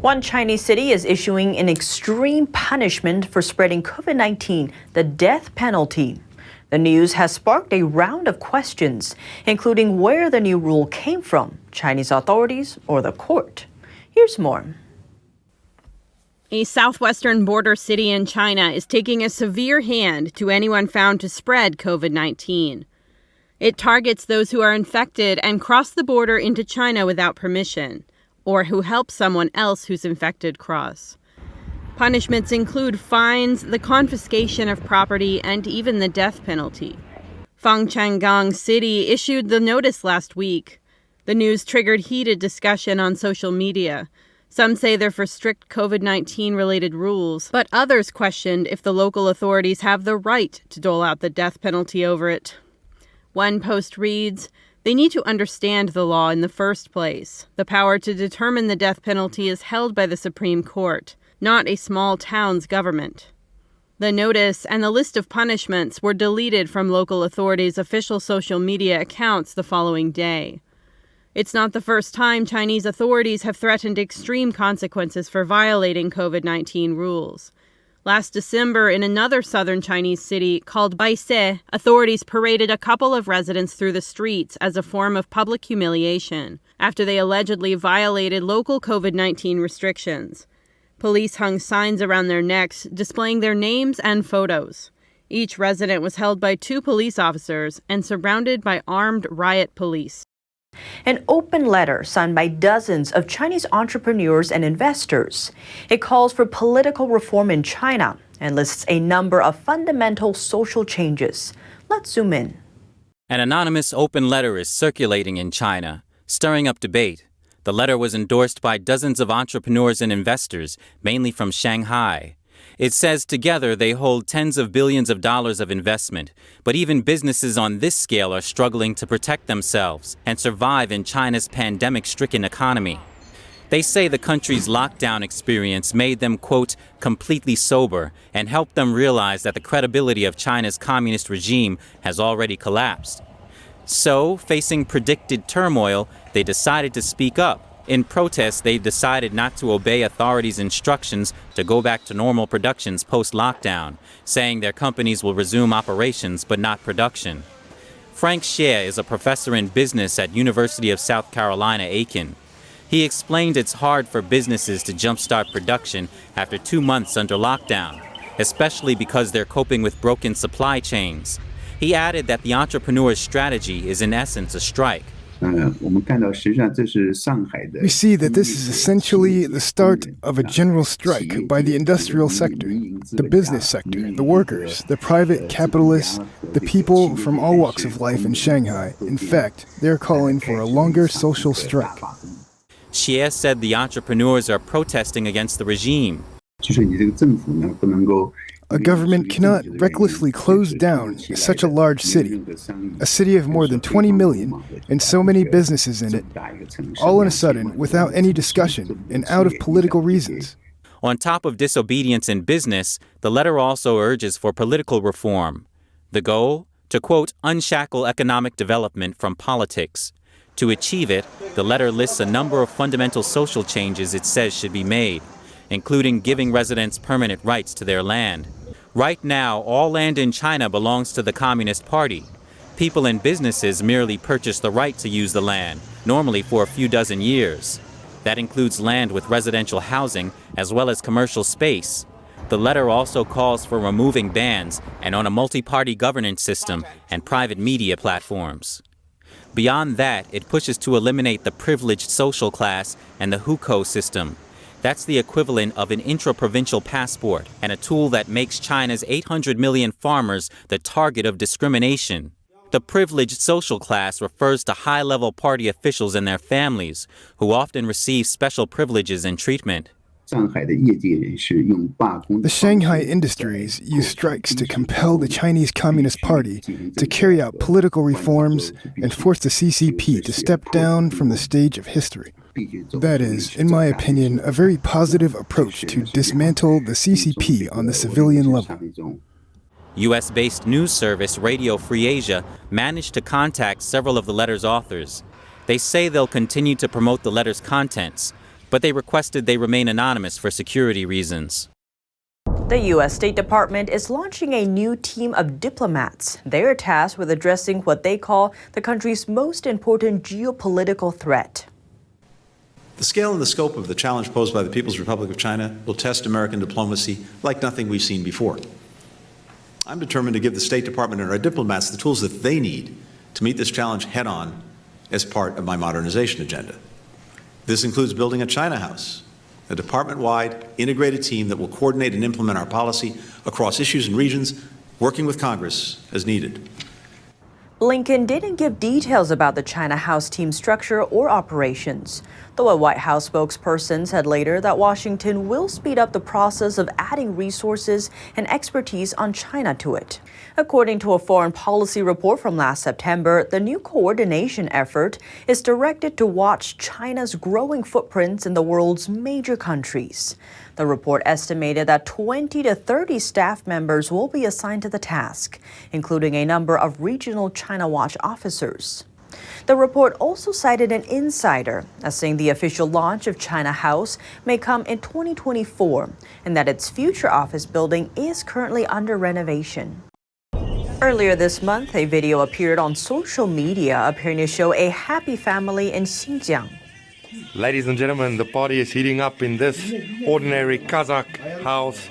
One Chinese city is issuing an extreme punishment for spreading COVID-19, the death penalty. The news has sparked a round of questions, including where the new rule came from, Chinese authorities or the court. Here's more. A southwestern border city in China is taking a severe hand to anyone found to spread COVID-19. It targets those who are infected and cross the border into China without permission, or who help someone else who's infected cross. Punishments include fines, the confiscation of property, and even the death penalty. Fangchenggang City issued the notice last week. The news triggered heated discussion on social media. Some say they're for strict COVID-19 related rules, but others questioned if the local authorities have the right to dole out the death penalty over it. One post reads, "They need to understand the law in the first place. The power to determine the death penalty is held by the Supreme Court, not a small town's government." The notice and the list of punishments were deleted from local authorities' official social media accounts the following day. It's not the first time Chinese authorities have threatened extreme consequences for violating COVID-19 rules. Last December, in another southern Chinese city called Baise, authorities paraded a couple of residents through the streets as a form of public humiliation after they allegedly violated local COVID-19 restrictions. Police hung signs around their necks displaying their names and photos. Each resident was held by 2 police officers and surrounded by armed riot police. An open letter signed by dozens of Chinese entrepreneurs and investors. It calls for political reform in China and lists a number of fundamental social changes. Let's zoom in. An anonymous open letter is circulating in China, stirring up debate. The letter was endorsed by dozens of entrepreneurs and investors, mainly from Shanghai. It says together they hold tens of billions of dollars of investment, but even businesses on this scale are struggling to protect themselves and survive in China's pandemic-stricken economy. They say the country's lockdown experience made them, quote, completely sober and helped them realize that the credibility of China's communist regime has already collapsed. So, facing predicted turmoil, they decided to speak up. In protest, they've decided not to obey authorities' instructions to go back to normal productions post-lockdown, saying their companies will resume operations but not production. Frank Xie is a professor in business at University of South Carolina, Aiken. He explained it's hard for businesses to jumpstart production after 2 months under lockdown, especially because they're coping with broken supply chains. He added that the entrepreneur's strategy is in essence a strike. We see that this is essentially the start of a general strike by the industrial sector, the business sector, the workers, the private capitalists, the people from all walks of life in Shanghai. In fact, they're calling for a longer social strike. Xie said the entrepreneurs are protesting against the regime. A government cannot recklessly close down such a large city, a city of more than 20 million and so many businesses in it, all of a sudden without any discussion and out of political reasons. On top of disobedience in business, the letter also urges for political reform. The goal? To, quote, unshackle economic development from politics. To achieve it, the letter lists a number of fundamental social changes it says should be made, including giving residents permanent rights to their land. Right now, all land in China belongs to the Communist Party. People and businesses merely purchase the right to use the land, normally for a few dozen years. That includes land with residential housing as well as commercial space. The letter also calls for removing bans and on a multi-party governance system and private media platforms. Beyond that, it pushes to eliminate the privileged social class and the hukou system. That's the equivalent of an intra-provincial passport and a tool that makes China's 800 million farmers the target of discrimination. The privileged social class refers to high-level party officials and their families, who often receive special privileges and treatment. The Shanghai industries use strikes to compel the Chinese Communist Party to carry out political reforms and force the CCP to step down from the stage of history. That is, in my opinion, a very positive approach to dismantle the CCP on the civilian level. U.S.-based news service Radio Free Asia managed to contact several of the letter's authors. They say they'll continue to promote the letter's contents, but they requested they remain anonymous for security reasons. The U.S. State Department is launching a new team of diplomats. They are tasked with addressing what they call the country's most important geopolitical threat. The scale and the scope of the challenge posed by the People's Republic of China will test American diplomacy like nothing we've seen before. I'm determined to give the State Department and our diplomats the tools that they need to meet this challenge head-on as part of my modernization agenda. This includes building a China House, a department-wide integrated team that will coordinate and implement our policy across issues and regions, working with Congress as needed. Blinken didn't give details about the China House team structure or operations, though a White House spokesperson said later that Washington will speed up the process of adding resources and expertise on China to it. According to a foreign policy report from last September, the new coordination effort is directed to watch China's growing footprints in the world's major countries. The report estimated that 20 to 30 staff members will be assigned to the task, including a number of regional China Watch officers. The report also cited an insider as saying the official launch of China House may come in 2024 and that its future office building is currently under renovation. Earlier this month, a video appeared on social media appearing to show a happy family in Xinjiang. Ladies and gentlemen, the party is heating up in this ordinary Kazakh house.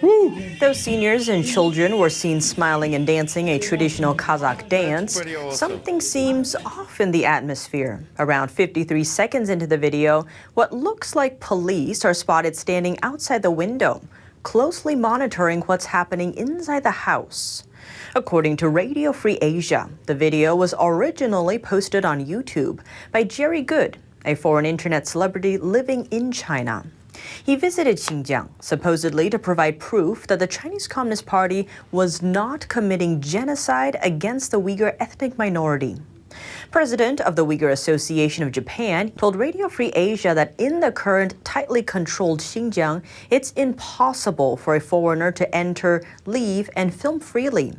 Woo! Those seniors and children were seen smiling and dancing a traditional Kazakh dance. Awesome. Something seems off in the atmosphere. Around 53 seconds into the video, what looks like police are spotted standing outside the window, closely monitoring what's happening inside the house. According to Radio Free Asia, the video was originally posted on YouTube by Jerry Good, a foreign internet celebrity living in China. He visited Xinjiang, supposedly to provide proof that the Chinese Communist Party was not committing genocide against the Uyghur ethnic minority. President of the Uyghur Association of Japan told Radio Free Asia that in the current tightly controlled Xinjiang, it's impossible for a foreigner to enter, leave, and film freely,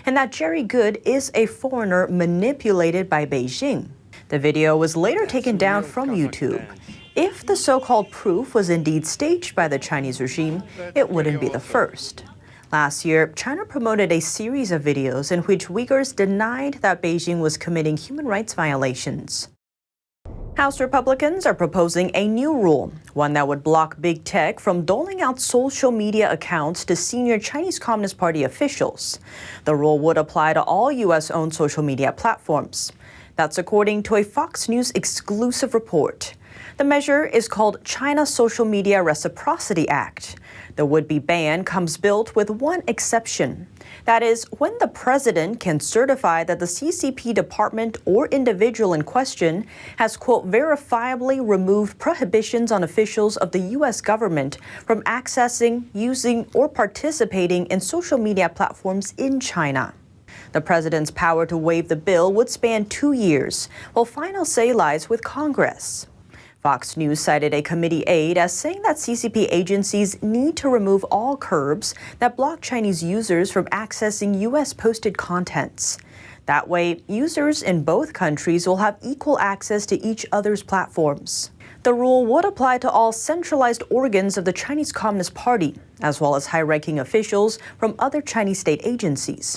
and that Jerry Good is a foreigner manipulated by Beijing. The video was later taken down from YouTube. If the so-called proof was indeed staged by the Chinese regime, it wouldn't be the first. Last year, China promoted a series of videos in which Uyghurs denied that Beijing was committing human rights violations. House Republicans are proposing a new rule, one that would block big tech from doling out social media accounts to senior Chinese Communist Party officials. The rule would apply to all U.S.-owned social media platforms. That's according to a Fox News exclusive report. The measure is called China Social Media Reciprocity Act. The would-be ban comes built with one exception. That is, when the president can certify that the CCP department or individual in question has, quote, verifiably removed prohibitions on officials of the U.S. government from accessing, using, or participating in social media platforms in China. The president's power to waive the bill would span 2 years, while final say lies with Congress. Fox News cited a committee aide as saying that CCP agencies need to remove all curbs that block Chinese users from accessing U.S.-posted contents. That way, users in both countries will have equal access to each other's platforms. The rule would apply to all centralized organs of the Chinese Communist Party, as well as high-ranking officials from other Chinese state agencies.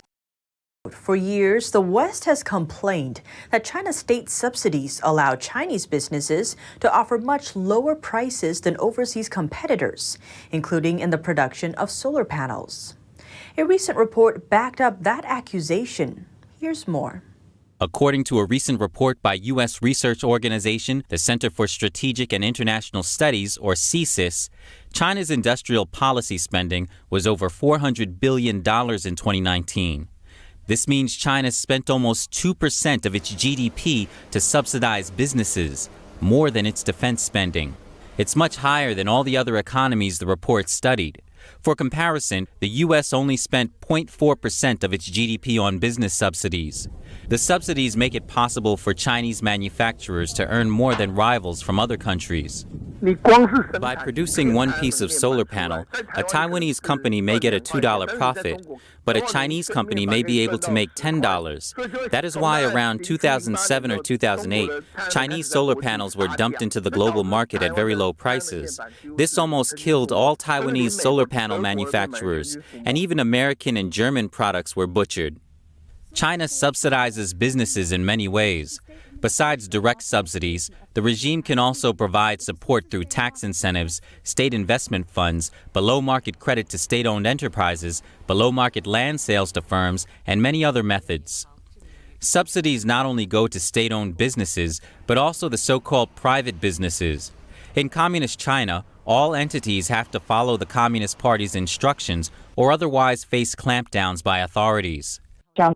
For years, the West has complained that China's state subsidies allow Chinese businesses to offer much lower prices than overseas competitors, including in the production of solar panels. A recent report backed up that accusation. Here's more. According to a recent report by U.S. research organization, the Center for Strategic and International Studies, or CSIS, China's industrial policy spending was over $400 billion in 2019. This means China spent almost 2% of its GDP to subsidize businesses, more than its defense spending. It's much higher than all the other economies the report studied. For comparison, the U.S. only spent 0.4% of its GDP on business subsidies. The subsidies make it possible for Chinese manufacturers to earn more than rivals from other countries. By producing one piece of solar panel, a Taiwanese company may get a $2 profit, but a Chinese company may be able to make $10. That is why around 2007 or 2008, Chinese solar panels were dumped into the global market at very low prices. This almost killed all Taiwanese solar panel manufacturers, and even American and German products were butchered. China subsidizes businesses in many ways. Besides direct subsidies, the regime can also provide support through tax incentives, state investment funds, below-market credit to state-owned enterprises, below-market land sales to firms, and many other methods. Subsidies not only go to state-owned businesses, but also the so-called private businesses. In Communist China, all entities have to follow the Communist Party's instructions or otherwise face clampdowns by authorities.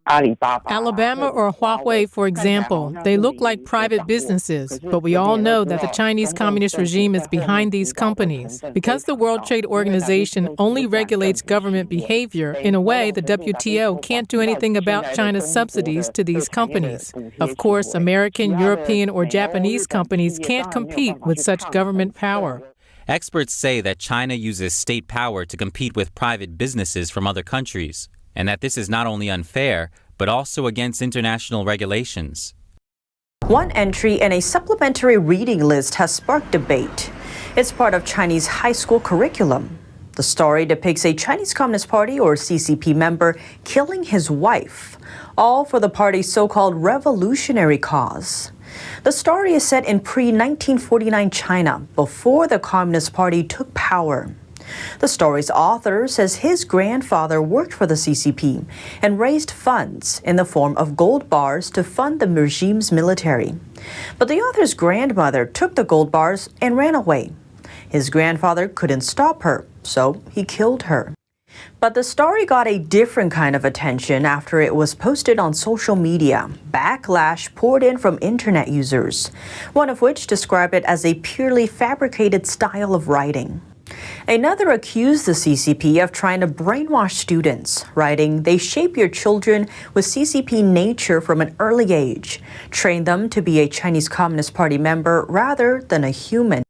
Alabama or Huawei, for example, they look like private businesses, but we all know that the Chinese Communist regime is behind these companies. Because the World Trade Organization only regulates government behavior, in a way, the WTO can't do anything about China's subsidies to these companies. Of course, American, European, or Japanese companies can't compete with such government power. Experts say that China uses state power to compete with private businesses from other countries, and that this is not only unfair, but also against international regulations. One entry in a supplementary reading list has sparked debate. It's part of Chinese high school curriculum. The story depicts a Chinese Communist Party or CCP member killing his wife, all for the party's so-called revolutionary cause. The story is set in pre-1949 China, before the Communist Party took power. The story's author says his grandfather worked for the CCP and raised funds in the form of gold bars to fund the regime's military. But the author's grandmother took the gold bars and ran away. His grandfather couldn't stop her, so he killed her. But the story got a different kind of attention after it was posted on social media. Backlash poured in from internet users, one of which described it as a purely fabricated style of writing. Another accused the CCP of trying to brainwash students, writing, "They shape your children with CCP nature from an early age, train them to be a Chinese Communist Party member rather than a human."